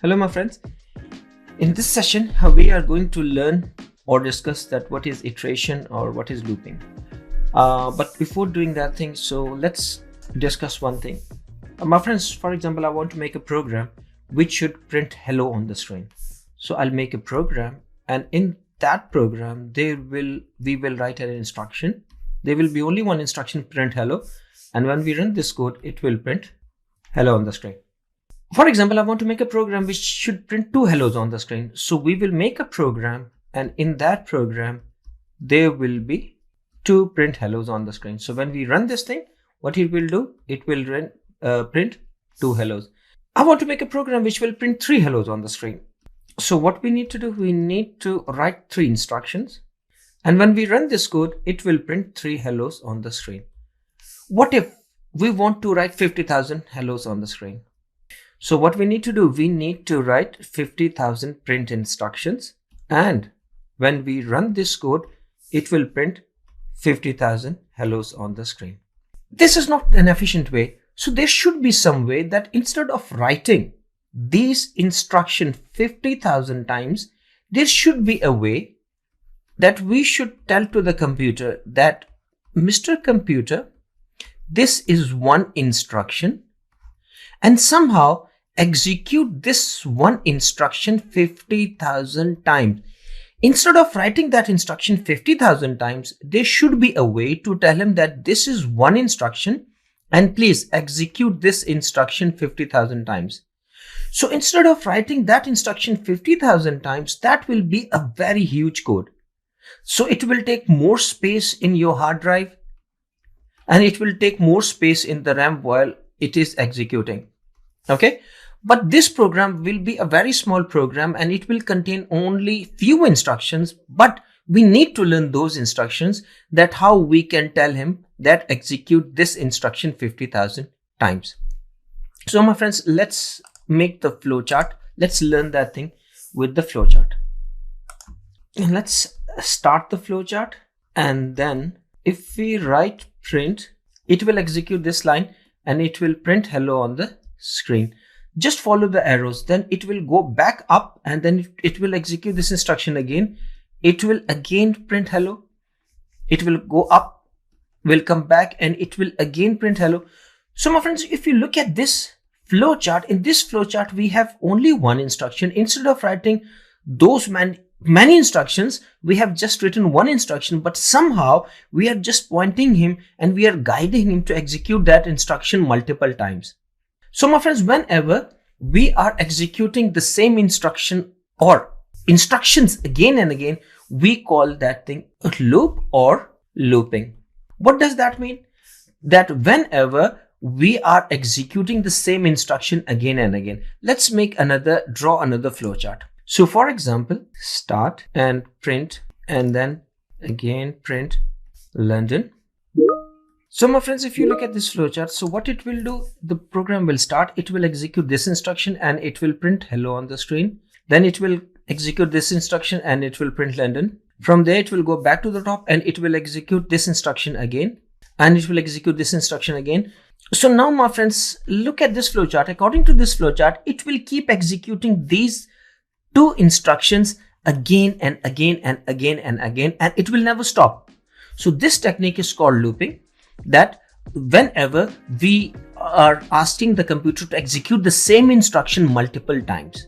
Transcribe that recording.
Hello my friends. In this session we are going to learn or discuss that what is iteration or what is looping. But before doing that thing, so let's discuss one thing. My friends, for example, I want to make a program which should print hello on the screen. So I'll make a program, and in that program we will write an instruction. There will be only one instruction, print hello, and when we run this code it will print hello on the screen. For example, I want to make a program which should print two hellos on the screen. So we will make a program, and in that program, there will be two print hellos on the screen. So when we run this thing, what it will do, it will print two hellos. I want to make a program which will print three hellos on the screen. So what we need to do, we need to write three instructions. And when we run this code, it will print three hellos on the screen. What if we want to write 50,000 hellos on the screen? So what we need to do, we need to write 50,000 print instructions, and when we run this code, it will print 50,000 hellos on the screen. This is not an efficient way. So there should be some way that instead of writing these instructions 50,000 times, there should be a way that we should tell to the computer that, Mr. Computer, this is one instruction, and somehow execute this one instruction 50,000 times. Instead of writing that instruction 50,000 times, there should be a way to tell him that this is one instruction and please execute this instruction 50,000 times. So instead of writing that instruction 50,000 times, that will be a very huge code. So it will take more space in your hard drive, and it will take more space in the RAM while it is executing. Okay, but this program will be a very small program and it will contain only few instructions, but we need to learn those instructions, that how we can tell him that execute this instruction 50,000 times. So my friends, let's make the flowchart. Let's learn that thing with the flowchart. And let's start the flowchart, and then if we write print, it will execute this line and it will print hello on the screen. Just follow the arrows, then it will go back up, and then it will execute this instruction again. It will again print hello. It will go up, will come back, and it will again print hello. So my friends, if you look at this flowchart, in this flowchart we have only one instruction. Instead of writing those many instructions, we have just written one instruction, but somehow we are just pointing him and we are guiding him to execute that instruction multiple times. So my friends, whenever we are executing the same instruction or instructions again and again, we call that thing a loop or looping. What does that mean? That whenever we are executing the same instruction again and again, let's draw another flowchart. So for example, start and print, and then again print London. So my friends, if you look at this flowchart, so what it will do, the program will start, it will execute this instruction and it will print hello on the screen. Then it will execute this instruction and it will print London. From there, it will go back to the top and it will execute this instruction again, and it will execute this instruction again. So now my friends, look at this flowchart. According to this flowchart, it will keep executing these two instructions again and again and again and again, and it will never stop. So this technique is called looping, that whenever we are asking the computer to execute the same instruction multiple times,